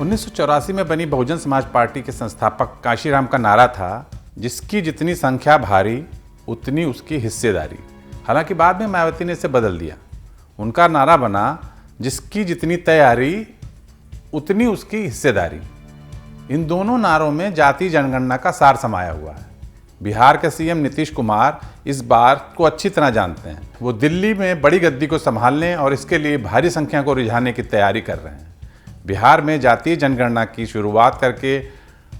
1984 में बनी बहुजन समाज पार्टी के संस्थापक कांशीराम का नारा था, जिसकी जितनी संख्या भारी उतनी उसकी हिस्सेदारी। हालांकि बाद में मायावती ने इसे बदल दिया। उनका नारा बना, जिसकी जितनी तैयारी उतनी उसकी हिस्सेदारी। इन दोनों नारों में जाति जनगणना का सार समाया हुआ है। बिहार के सीएम नीतीश कुमार इस बात को अच्छी तरह जानते हैं। वो दिल्ली में बड़ी गद्दी को संभालने और इसके लिए भारी संख्या को रिझाने की तैयारी कर रहे हैं। बिहार में जातीय जनगणना की शुरुआत करके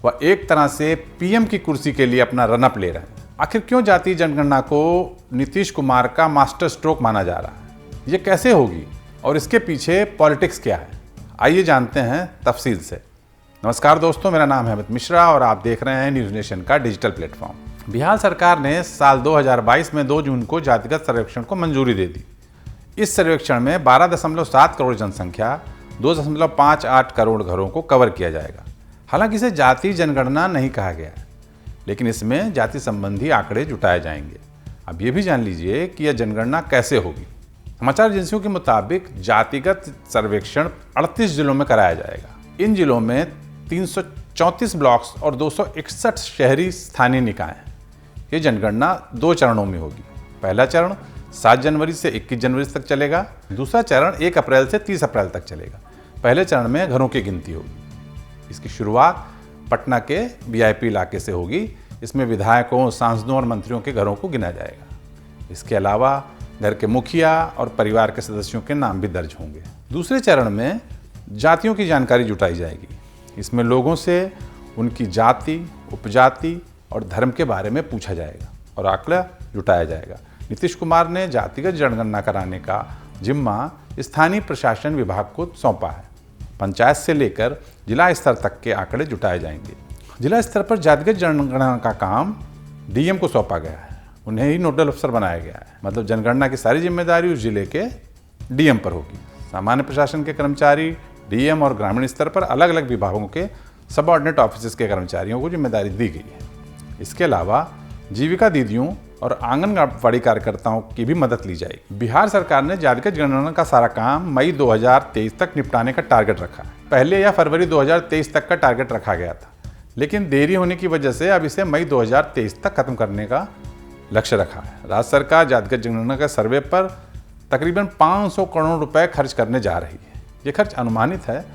वह एक तरह से पीएम की कुर्सी के लिए अपना रनअप ले रहे हैं। आखिर क्यों जातीय जनगणना को नीतीश कुमार का मास्टर स्ट्रोक माना जा रहा है? ये कैसे होगी और इसके पीछे पॉलिटिक्स क्या है? आइए जानते हैं तफसील से। नमस्कार दोस्तों, मेरा नाम है अमित मिश्रा और आप देख रहे हैं न्यूज़ नेशन का डिजिटल प्लेटफॉर्म। बिहार सरकार ने साल 2022 में 2 जून को जातिगत सर्वेक्षण को मंजूरी दे दी। इस सर्वेक्षण में 12.7 करोड़ जनसंख्या, 2.58 करोड़ घरों को कवर किया जाएगा। हालांकि इसे जातीय जनगणना नहीं कहा गया है, लेकिन इसमें जाति संबंधी आंकड़े जुटाए जाएंगे। अब ये भी जान लीजिए कि यह जनगणना कैसे होगी। समाचार एजेंसियों के मुताबिक जातिगत सर्वेक्षण 38 जिलों में कराया जाएगा। इन जिलों में 334 ब्लॉक्स और 261 शहरी स्थानीय निकाय हैं। ये जनगणना 2 चरणों में होगी। पहला चरण 7 जनवरी से 21 जनवरी तक चलेगा। दूसरा चरण 1 अप्रैल से 30 अप्रैल तक चलेगा। पहले चरण में घरों की गिनती होगी। इसकी शुरुआत पटना के वीआईपी इलाके से होगी। इसमें विधायकों, सांसदों और मंत्रियों के घरों को गिना जाएगा। इसके अलावा घर के मुखिया और परिवार के सदस्यों के नाम भी दर्ज होंगे। दूसरे चरण में जातियों की जानकारी जुटाई जाएगी। इसमें लोगों से उनकी जाति, उपजाति और धर्म के बारे में पूछा जाएगा और आंकड़ा जुटाया जाएगा। नीतीश कुमार ने जातिगत जनगणना कराने का जिम्मा स्थानीय प्रशासन विभाग को सौंपा है। पंचायत से लेकर जिला स्तर तक के आंकड़े जुटाए जाएंगे। जिला स्तर पर जातिगत जनगणना का काम डीएम को सौंपा गया है। उन्हें ही नोडल अफसर बनाया गया है। मतलब जनगणना की सारी जिम्मेदारी उस जिले के डीएम पर होगी। सामान्य प्रशासन के कर्मचारी, डीएम और ग्रामीण स्तर पर अलग अलग विभागों के सबऑर्डिनेट ऑफिस के कर्मचारियों को जिम्मेदारी दी गई है। इसके अलावा जीविका दीदियों और आंगनबाड़ी कार्यकर्ताओं की भी मदद ली जाएगी। बिहार सरकार ने जातिगत जनगणना का सारा काम मई 2023 तक निपटाने का टारगेट रखा है। पहले यह फरवरी 2023 तक का टारगेट रखा गया था, लेकिन देरी होने की वजह से अब इसे मई 2023 तक खत्म करने का लक्ष्य रखा है। राज्य सरकार जातिगत जनगणना के सर्वे पर तकरीबन 500 करोड़ रुपए खर्च करने जा रही है। ये खर्च अनुमानित है,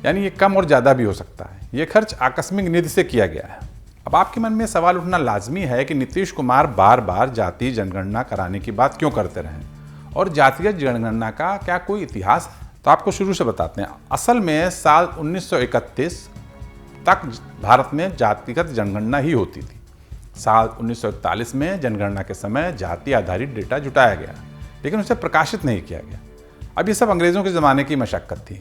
यानी ये कम और ज़्यादा भी हो सकता है। ये खर्च आकस्मिक निधि से किया गया है। अब आपके मन में सवाल उठना लाजमी है कि नीतीश कुमार बार बार जातीय जनगणना कराने की बात क्यों करते रहें और जातिगत जनगणना का क्या कोई इतिहास है? तो आपको शुरू से बताते हैं। असल में साल 1931 तक भारत में जातिगत जनगणना ही होती थी। साल 1941 में जनगणना के समय जाति आधारित डेटा जुटाया गया, लेकिन उसे प्रकाशित नहीं किया गया। अब ये सब अंग्रेज़ों के ज़माने की मशक्क़त थी।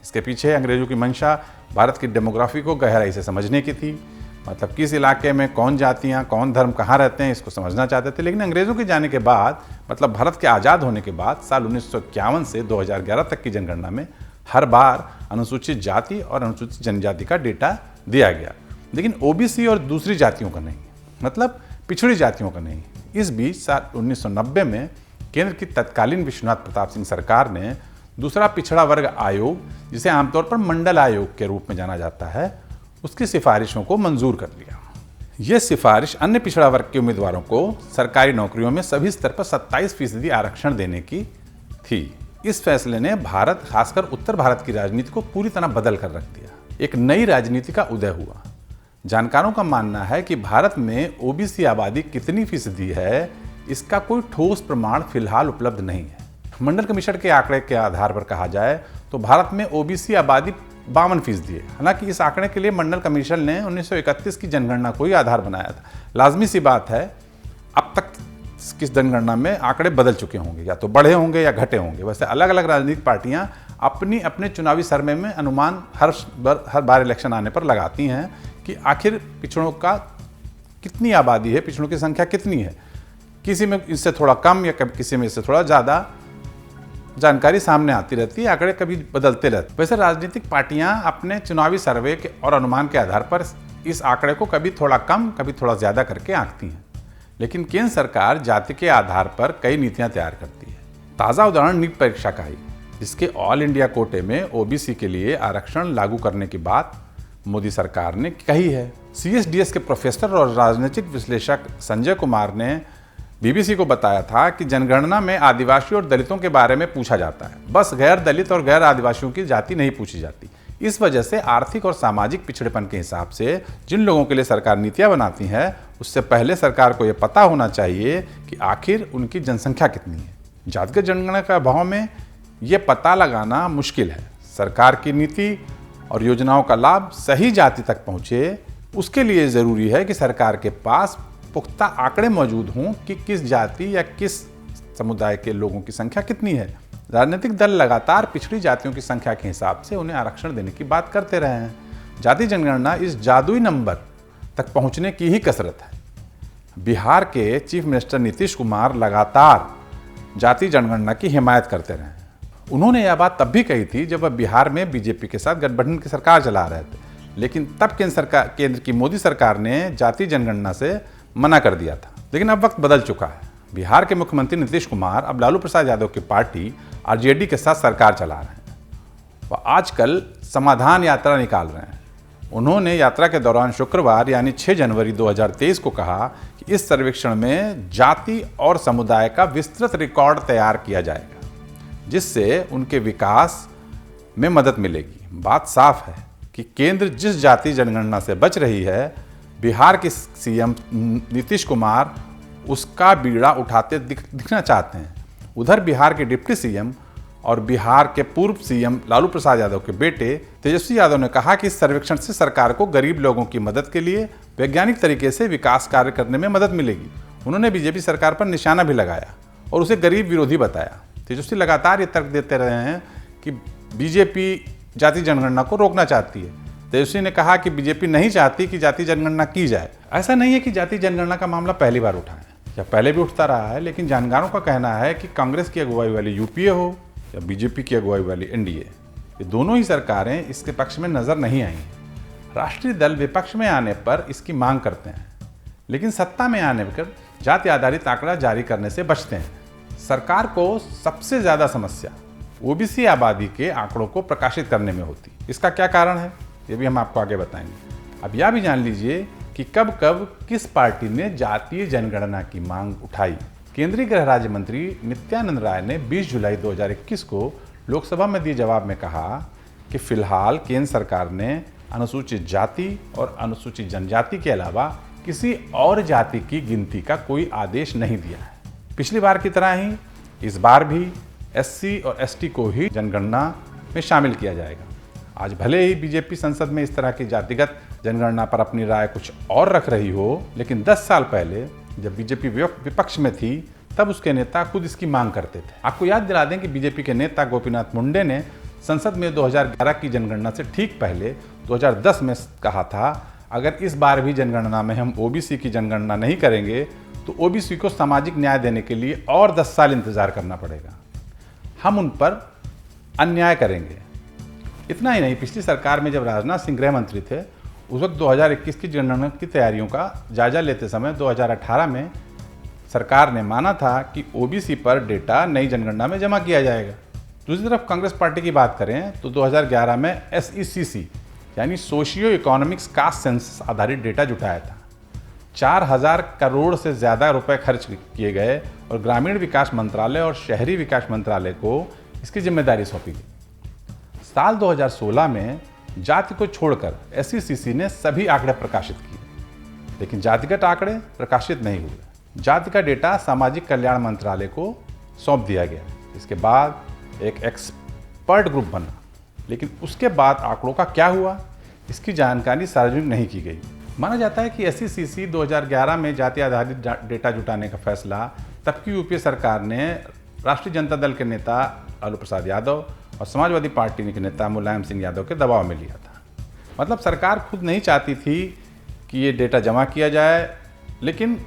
इसके पीछे अंग्रेज़ों की मंशा भारत की डेमोग्राफी को गहराई से समझने की थी। मतलब किस इलाके में कौन जातियाँ, कौन धर्म कहाँ रहते हैं, इसको समझना चाहते थे। लेकिन अंग्रेज़ों के जाने के बाद, मतलब भारत के आज़ाद होने के बाद साल 1951 से 2011 तक की जनगणना में हर बार अनुसूचित जाति और अनुसूचित जनजाति का डेटा दिया गया, लेकिन ओबीसी और दूसरी जातियों का नहीं, मतलब पिछड़ी जातियों का नहीं। इस बीच साल 1990 में केंद्र की तत्कालीन विश्वनाथ प्रताप सिंह सरकार ने दूसरा पिछड़ा वर्ग आयोग, जिसे आमतौर पर मंडल आयोग के रूप में जाना जाता है, उसकी सिफारिशों को मंजूर कर लिया। यह सिफारिश अन्य पिछड़ा वर्ग के उम्मीदवारों को सरकारी नौकरियों में सभी स्तर पर 27% आरक्षण देने की थी। इस फैसले ने भारत, खासकर उत्तर भारत की राजनीति को पूरी तरह बदल कर रख दिया। एक नई राजनीति का उदय हुआ। जानकारों का मानना है कि भारत में ओबीसी आबादी कितनी फीसदी है, इसका कोई ठोस प्रमाण फिलहाल उपलब्ध नहीं है। मंडल कमीशन के आंकड़े के आधार पर कहा जाए तो भारत में ओबीसी आबादी 52% है। हालांकि इस आंकड़े के लिए मंडल कमीशन ने 1931 की जनगणना को ही आधार बनाया था। लाजमी सी बात है, अब तक किस जनगणना में आंकड़े बदल चुके होंगे, या तो बढ़े होंगे या घटे होंगे। वैसे अलग अलग राजनीतिक पार्टियां अपनी अपने चुनावी सर्वे में अनुमान हर बार इलेक्शन आने पर लगाती हैं कि आखिर पिछड़ों का कितनी आबादी है, पिछड़ों की संख्या कितनी है। किसी में इससे थोड़ा कम या किसी में इससे थोड़ा ज़्यादा जानकारी सामने आती रहती है, आंकड़े कभी बदलते रहते। वैसे राजनीतिक पार्टियां अपने चुनावी सर्वे के और अनुमान के आधार पर इस आंकड़े को कभी थोड़ा कम, कभी थोड़ा ज़्यादा करके आंकती हैं। लेकिन केंद्र सरकार जाति के आधार पर कई नीतियां तैयार करती है। ताज़ा उदाहरण नीट परीक्षा का ही। जिसके ऑल इंडिया कोटे में ओबीसी के लिए आरक्षण लागू करने की बात मोदी सरकार ने कही है। सीएसडीएस के प्रोफेसर और राजनीतिक विश्लेषक संजय कुमार ने बीबीसी को बताया था कि जनगणना में आदिवासी और दलितों के बारे में पूछा जाता है, बस गैर दलित और गैर आदिवासियों की जाति नहीं पूछी जाती। इस वजह से आर्थिक और सामाजिक पिछड़ेपन के हिसाब से जिन लोगों के लिए सरकार नीतियां बनाती है, उससे पहले सरकार को यह पता होना चाहिए कि आखिर उनकी जनसंख्या कितनी है। जातिगत जनगणना के अभाव में ये पता लगाना मुश्किल है। सरकार की नीति और योजनाओं का लाभ सही जाति तक पहुंचे, उसके लिए ज़रूरी है कि सरकार के पास पुख्ता आंकड़े मौजूद हों कि किस जाति या किस समुदाय के लोगों की संख्या कितनी है। राजनीतिक दल लगातार पिछड़ी जातियों की संख्या के हिसाब से उन्हें आरक्षण देने की बात करते रहे हैं। जाति जनगणना इस जादुई नंबर तक पहुंचने की ही कसरत है। बिहार के चीफ मिनिस्टर नीतीश कुमार लगातार जाति जनगणना की हिमायत करते रहे हैं। उन्होंने यह बात तब भी कही थी जब वह बिहार में बीजेपी के साथ गठबंधन की सरकार चला रहे थे, लेकिन तब केंद्र की मोदी सरकार ने जाति जनगणना से मना कर दिया था। लेकिन अब वक्त बदल चुका है। बिहार के मुख्यमंत्री नीतीश कुमार अब लालू प्रसाद यादव की पार्टी आरजेडी के साथ सरकार चला रहे हैं। वह आजकल समाधान यात्रा निकाल रहे हैं। उन्होंने यात्रा के दौरान शुक्रवार यानी 6 जनवरी 2023 को कहा कि इस सर्वेक्षण में जाति और समुदाय का विस्तृत रिकॉर्ड तैयार किया जाएगा, जिससे उनके विकास में मदद मिलेगी। बात साफ है कि केंद्र जिस जाति जनगणना से बच रही है, बिहार के सीएम नीतीश कुमार उसका बीड़ा उठाते दिखना चाहते हैं। उधर बिहार के डिप्टी सीएम और बिहार के पूर्व सीएम लालू प्रसाद यादव के बेटे तेजस्वी यादव ने कहा कि इस सर्वेक्षण से सरकार को गरीब लोगों की मदद के लिए वैज्ञानिक तरीके से विकास कार्य करने में मदद मिलेगी। उन्होंने बीजेपी सरकार पर निशाना भी लगाया और उसे गरीब विरोधी बताया। तेजस्वी लगातार ये तर्क देते रहे हैं कि बीजेपी जाति जनगणना को रोकना चाहती है। तेजस्वी ने कहा कि बीजेपी नहीं चाहती कि जाति जनगणना की जाए। ऐसा नहीं है कि जाति जनगणना का मामला पहली बार उठा है, या पहले भी उठता रहा है, लेकिन जानकारों का कहना है कि कांग्रेस की अगुवाई वाली यूपीए हो या बीजेपी की अगुवाई वाली एनडीए, ये दोनों ही सरकारें इसके पक्ष में नजर नहीं आई। राष्ट्रीय दल विपक्ष में आने पर इसकी मांग करते हैं, लेकिन सत्ता में आने पर जाति आधारित आंकड़ा जारी करने से बचते हैं। सरकार को सबसे ज्यादा समस्या ओबीसी आबादी के आंकड़ों को प्रकाशित करने में होती। इसका क्या कारण है, ये भी हम आपको आगे बताएंगे। अब यह भी जान लीजिए कि कब कब किस पार्टी ने जातीय जनगणना की मांग उठाई। केंद्रीय गृह राज्य मंत्री नित्यानंद राय ने 20 जुलाई 2021 को लोकसभा में दिए जवाब में कहा कि फिलहाल केंद्र सरकार ने अनुसूचित जाति और अनुसूचित जनजाति के अलावा किसी और जाति की गिनती का कोई आदेश नहीं दिया है। पिछली बार की तरह ही इस बार भी एससी और एसटी को ही जनगणना में शामिल किया जाएगा। आज भले ही बीजेपी संसद में इस तरह की जातिगत जनगणना पर अपनी राय कुछ और रख रही हो, लेकिन 10 साल पहले जब बीजेपी विपक्ष में थी तब उसके नेता खुद इसकी मांग करते थे। आपको याद दिला दें कि बीजेपी के नेता गोपीनाथ मुंडे ने संसद में 2011 की जनगणना से ठीक पहले 2010 में कहा था, अगर इस बार भी जनगणना में हम ओबीसी की जनगणना नहीं करेंगे तो ओबीसी को सामाजिक न्याय देने के लिए और 10 साल इंतजार करना पड़ेगा, हम उन पर अन्याय करेंगे। इतना ही नहीं, पिछली सरकार में जब राजनाथ सिंह गृह मंत्री थे, उस वक्त 2021 की जनगणना की तैयारियों का जायजा लेते समय 2018 में सरकार ने माना था कि ओबीसी पर डेटा नई जनगणना में जमा किया जाएगा। दूसरी तरफ कांग्रेस पार्टी की बात करें तो 2011 में एसईसीसी यानी सोशियो इकोनॉमिक्स कास्ट सेंसस आधारित डेटा जुटाया था। 4000 करोड़ से ज़्यादा रुपए खर्च किए गए और ग्रामीण विकास मंत्रालय और शहरी विकास मंत्रालय को इसकी जिम्मेदारी सौंपी गई। साल 2016 में जाति को छोड़कर एसईसीसी ने सभी आंकड़े प्रकाशित किए, लेकिन जातिगत आंकड़े प्रकाशित नहीं हुए। जाति का डेटा सामाजिक कल्याण मंत्रालय को सौंप दिया गया। इसके बाद एक एक्सपर्ट ग्रुप बना, लेकिन उसके बाद आंकड़ों का क्या हुआ, इसकी जानकारी सार्वजनिक नहीं की गई। माना जाता है कि एसईसीसी 2011 में जाति आधारित डेटा जुटाने का फैसला तब की यूपीए सरकार ने राष्ट्रीय जनता दल के नेता लालू प्रसाद यादव और समाजवादी पार्टी के नेता मुलायम सिंह यादव के दबाव में लिया था। मतलब सरकार खुद नहीं चाहती थी कि ये डेटा जमा किया जाए, लेकिन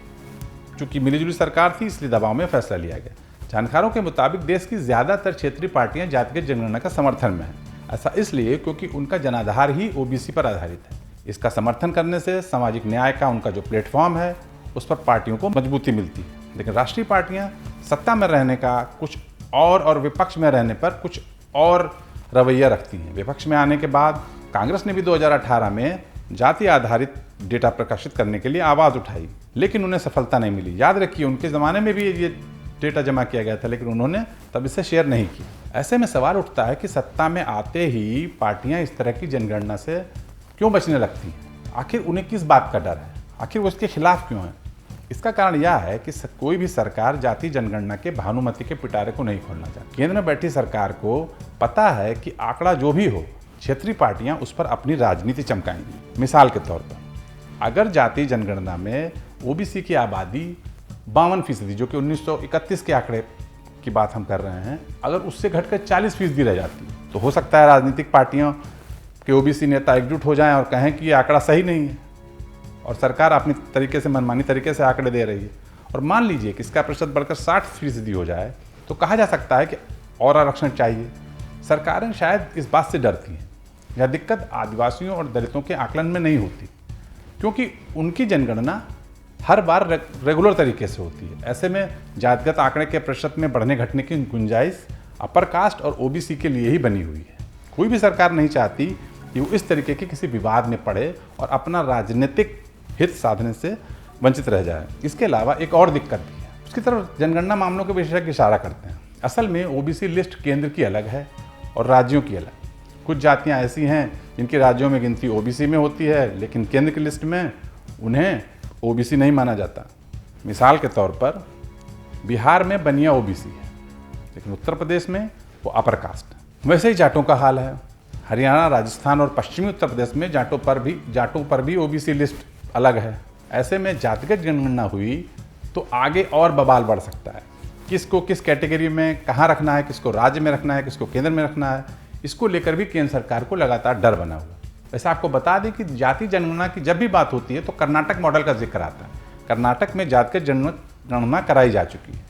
चूंकि मिलीजुली सरकार थी इसलिए दबाव में फैसला लिया गया। जानकारों के मुताबिक देश की ज़्यादातर क्षेत्रीय पार्टियां जातिगत जनगणना का समर्थन में हैं। ऐसा इसलिए क्योंकि उनका जनाधार ही ओबीसी पर आधारित है। इसका समर्थन करने से सामाजिक न्याय का उनका जो प्लेटफॉर्म है उस पर पार्टियों को मजबूती मिलती है। लेकिन राष्ट्रीय पार्टियां सत्ता में रहने का कुछ और विपक्ष में रहने पर कुछ और रवैया रखती हैं। विपक्ष में आने के बाद कांग्रेस ने भी 2018 में जाति आधारित डेटा प्रकाशित करने के लिए आवाज़ उठाई, लेकिन उन्हें सफलता नहीं मिली। याद रखिए, उनके ज़माने में भी ये डेटा जमा किया गया था, लेकिन उन्होंने तब इसे शेयर नहीं किया। ऐसे में सवाल उठता है कि सत्ता में आते ही पार्टियां इस तरह की जनगणना से क्यों बचने लगती हैं? आखिर उन्हें किस बात का डर है? आखिर वो इसके खिलाफ क्यों है? इसका कारण यह है कि कोई भी सरकार जाति जनगणना के भानुमति के पिटारे को नहीं खोलना चाहती। केंद्र में बैठी सरकार को पता है कि आंकड़ा जो भी हो, क्षेत्रीय पार्टियां उस पर अपनी राजनीति चमकाएंगी। मिसाल के तौर पर, अगर जाति जनगणना में ओबीसी की आबादी 52%, जो कि 1931 के आंकड़े की बात हम कर रहे हैं, अगर उससे घटकर 40% रह जाती, तो हो सकता है राजनीतिक पार्टियों के ओबीसी नेता एकजुट हो जाएं और कहें कि ये आंकड़ा सही नहीं है और सरकार अपनी तरीके से, मनमानी तरीके से आंकड़े दे रही है। और मान लीजिए कि इसका प्रतिशत बढ़कर 60% हो जाए, तो कहा जा सकता है कि और आरक्षण चाहिए। सरकारें शायद इस बात से डरती हैं। यह दिक्कत आदिवासियों और दलितों के आकलन में नहीं होती, क्योंकि उनकी जनगणना हर बार रेगुलर तरीके से होती है। ऐसे में जातिगत आंकड़े के प्रतिशत में बढ़ने घटने की गुंजाइश अपर कास्ट और ओबीसी के लिए ही बनी हुई है। कोई भी सरकार नहीं चाहती कि वो इस तरीके के किसी विवाद में पड़े और अपना राजनीतिक हित साधने से वंचित रह जाए। इसके अलावा एक और दिक्कत भी है, उसकी तरफ जनगणना मामलों के विशेषज्ञ इशारा करते हैं। असल में ओबीसी लिस्ट केंद्र की अलग है और राज्यों की अलग। कुछ जातियां ऐसी हैं जिनकी राज्यों में गिनती ओबीसी में होती है, लेकिन केंद्र की लिस्ट में उन्हें ओबीसी नहीं माना जाता। मिसाल के तौर पर बिहार में बनिया ओबीसी है, लेकिन उत्तर प्रदेश में वो अपर कास्ट है। वैसे ही जाटों का हाल है। हरियाणा, राजस्थान और पश्चिमी उत्तर प्रदेश में जाटों पर भी ओबीसी लिस्ट अलग है। ऐसे में जातिगत जनगणना हुई तो आगे और बवाल बढ़ सकता है। किसको किस कैटेगरी में कहाँ रखना है, किसको राज्य में रखना है, किसको केंद्र में रखना है, इसको लेकर भी केंद्र सरकार को लगातार डर बना हुआ। वैसे आपको बता दें कि जाति जनगणना की जब भी बात होती है तो कर्नाटक मॉडल का जिक्र आता है। कर्नाटक में जातिगत जनगणना कराई जा चुकी है,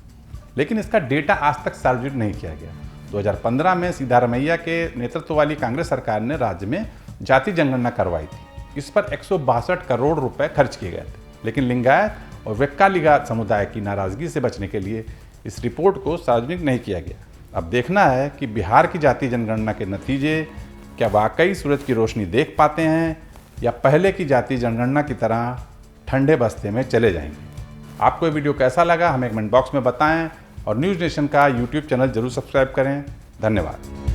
लेकिन इसका डेटा आज तक सार्वजनिक नहीं किया गया। 2015 में सिद्धारमैया के नेतृत्व वाली कांग्रेस सरकार ने राज्य में जाति जनगणना करवाई थी। इस पर 162 करोड़ रुपए खर्च किए गए थे, लेकिन लिंगायत और वेक्कालिगा समुदाय की नाराजगी से बचने के लिए इस रिपोर्ट को सार्वजनिक नहीं किया गया। अब देखना है कि बिहार की जाति जनगणना के नतीजे क्या वाकई सूरज की रोशनी देख पाते हैं या पहले की जाति जनगणना की तरह ठंडे बस्ते में चले जाएंगे। आपको ये वीडियो कैसा लगा हमें कमेंट बॉक्स में बताएं और न्यूज़ नेशन का यूट्यूब चैनल जरूर सब्सक्राइब करें। धन्यवाद।